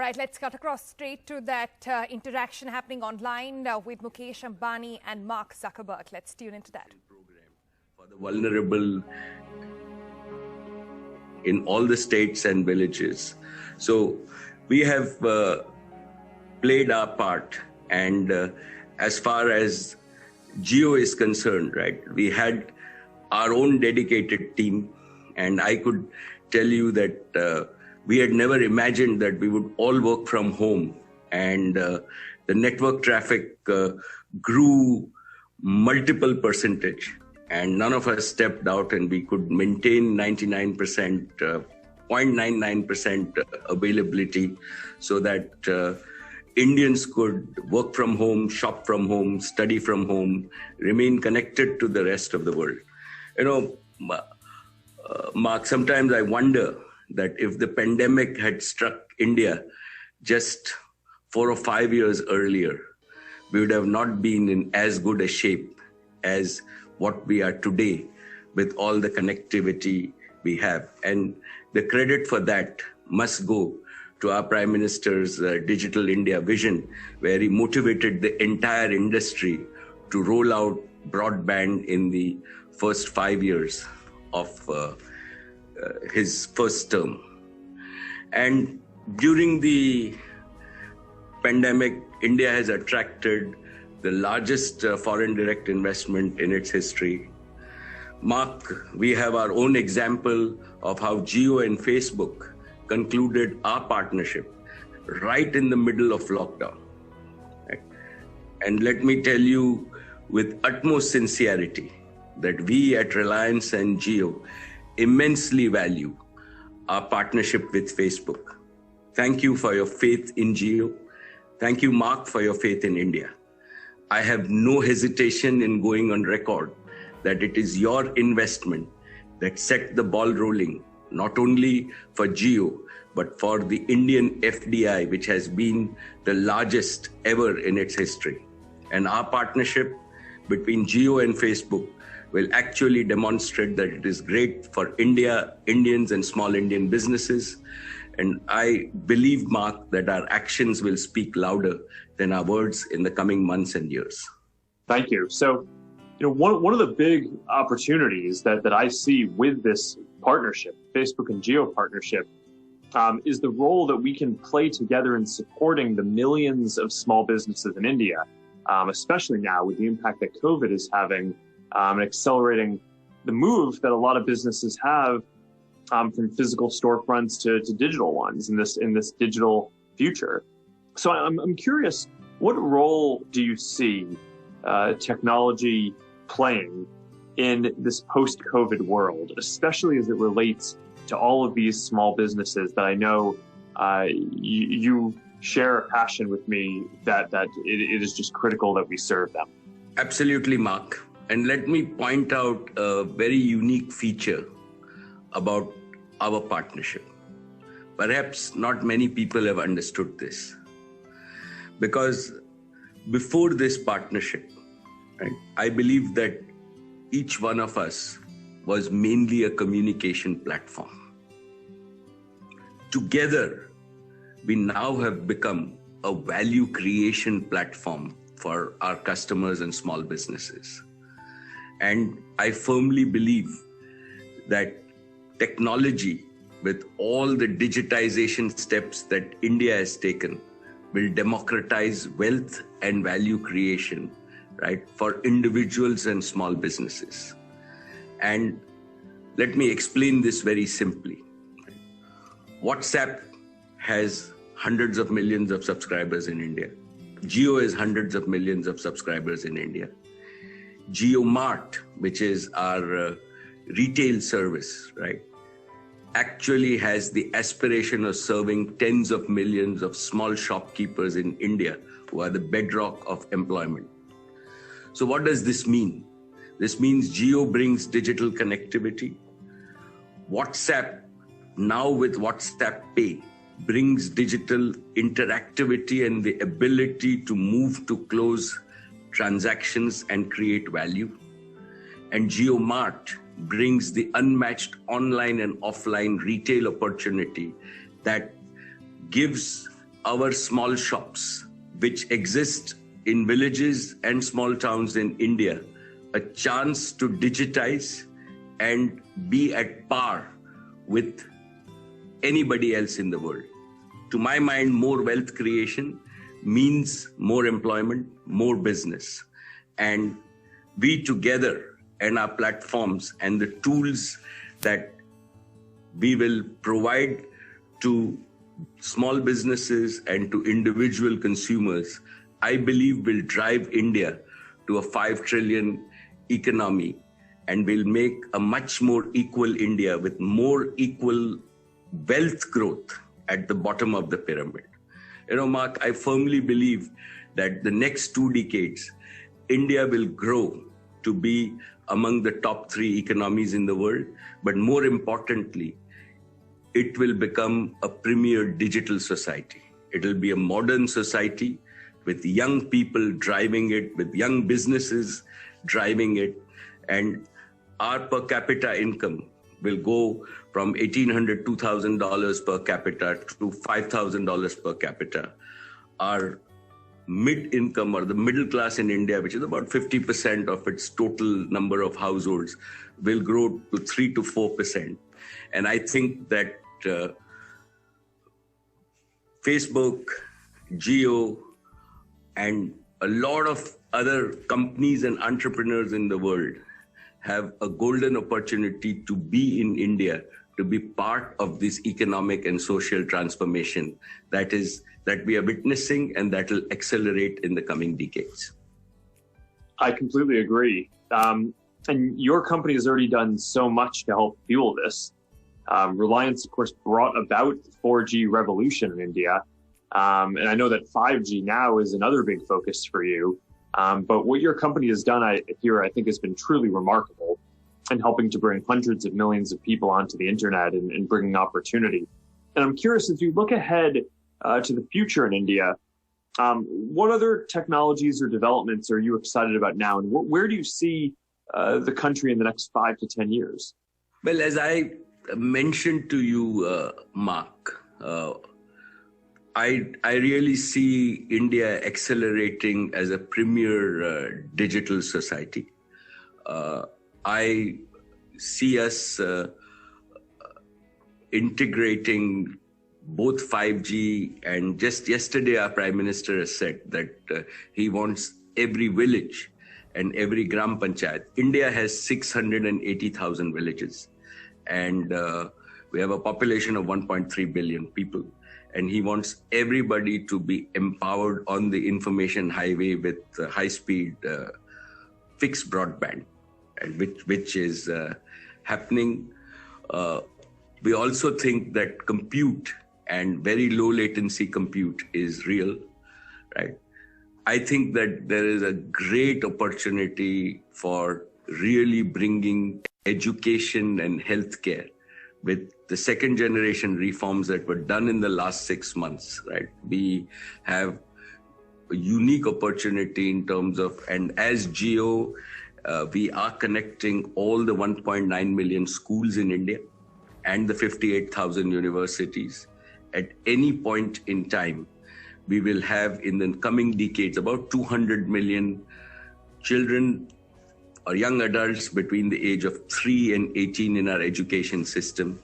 right, let's cut across straight to that interaction happening online with Mukesh Ambani and Mark Zuckerberg. Let's tune into that. For the vulnerable in all the states and villages. So we have played our part, and as far as Jio is concerned, right, we had our own dedicated team, and I could tell you that we had never imagined that we would all work from home, and the network traffic grew multiple percentage, and none of us stepped out, and we could maintain 99%, 0.99% availability, so that Indians could work from home, shop from home, study from home, remain connected to the rest of the world. You know, Mark, sometimes I wonder that if the pandemic had struck India just 4 or 5 years earlier, we would have not been in as good a shape as what we are today with all the connectivity we have. And the credit for that must go to our Prime Minister's Digital India vision, where he motivated the entire industry to roll out broadband in the first 5 years of his first term. And during the pandemic, India has attracted the largest foreign direct investment in its history. Mark, we have our own example of how Jio and Facebook concluded our partnership right in the middle of lockdown. Right? And let me tell you with utmost sincerity that we at Reliance and Jio immensely value our partnership with Facebook. Thank you for your faith in Jio. Thank you, Mark, for your faith in India. I have no hesitation in going on record that it is your investment that set the ball rolling, not only for Jio, but for the Indian FDI, which has been the largest ever in its history. And our partnership between Jio and Facebook will actually demonstrate that it is great for India, Indians, and small Indian businesses. And I believe, Mark, that our actions will speak louder than our words in the coming months and years. Thank you. So, one of the big opportunities that I see with this partnership, Facebook and Jio partnership, is the role that we can play together in supporting the millions of small businesses in India, especially now with the impact that COVID is having and accelerating the move that a lot of businesses have from physical storefronts to digital ones in this digital future. So I'm curious, what role do you see technology playing in this post-COVID world, especially as it relates to all of these small businesses that I know you share a passion with me that it is just critical that we serve them? Absolutely, Mark. And let me point out a very unique feature about our partnership. Perhaps not many people have understood this, because before this partnership, right, I believe that each one of us was mainly a communication platform. Together, we now have become a value creation platform for our customers and small businesses. And I firmly believe that technology, with all the digitization steps that India has taken, will democratize wealth and value creation, right, for individuals and small businesses. And let me explain this very simply. WhatsApp has hundreds of millions of subscribers in India. Jio has hundreds of millions of subscribers in India. JioMart, which is our retail service, right, actually has the aspiration of serving tens of millions of small shopkeepers in India who are the bedrock of employment. So what does this mean? This means Jio brings digital connectivity. WhatsApp, now with WhatsApp Pay, brings digital interactivity and the ability to move to close transactions and create value. And JioMart brings the unmatched online and offline retail opportunity that gives our small shops, which exist in villages and small towns in India, a chance to digitize and be at par with anybody else in the world. To my mind, more wealth creation means more employment, more business. And we together and our platforms and the tools that we will provide to small businesses and to individual consumers, I believe will drive India to a 5 trillion economy and will make a much more equal India with more equal wealth growth at the bottom of the pyramid. You know, Mark, I firmly believe that the next 2 decades, India will grow to be among the top 3 economies in the world, but more importantly, it will become a premier digital society. It will be a modern society with young people driving it, with young businesses driving it, and our per capita income will go from $1,800, $2,000 per capita to $5,000 per capita. Our mid-income or the middle class in India, which is about 50% of its total number of households, will grow to 3 to 4%. And I think that Facebook, Jio, and a lot of other companies and entrepreneurs in the world have a golden opportunity to be in India, to be part of this economic and social transformation that we are witnessing and that will accelerate in the coming decades. I completely agree. And your company has already done so much to help fuel this. Reliance, of course, brought about the 4G revolution in India. And I know that 5G now is another big focus for you. But what your company has done here, I think, has been truly remarkable in helping to bring hundreds of millions of people onto the internet and bringing opportunity. And I'm curious, as you look ahead to the future in India, what other technologies or developments are you excited about now? And where do you see the country in the next 5 to 10 years? Well, as I mentioned to you, Mark, I really see India accelerating as a premier digital society. I see us integrating both 5G, and just yesterday our Prime Minister has said that he wants every village and every Gram Panchayat. India has 680,000 villages, and we have a population of 1.3 billion people. And he wants everybody to be empowered on the information highway with high-speed fixed broadband, and which is happening. We also think that compute and very low latency compute is real, right? I think that there is a great opportunity for really bringing education and healthcare with the second generation reforms that were done in the last 6 months, right? We have a unique opportunity in terms of, and as Jio, we are connecting all the 1.9 million schools in India and the 58,000 universities. At any point in time, we will have in the coming decades about 200 million children or young adults between the age of 3 and 18 in our education system.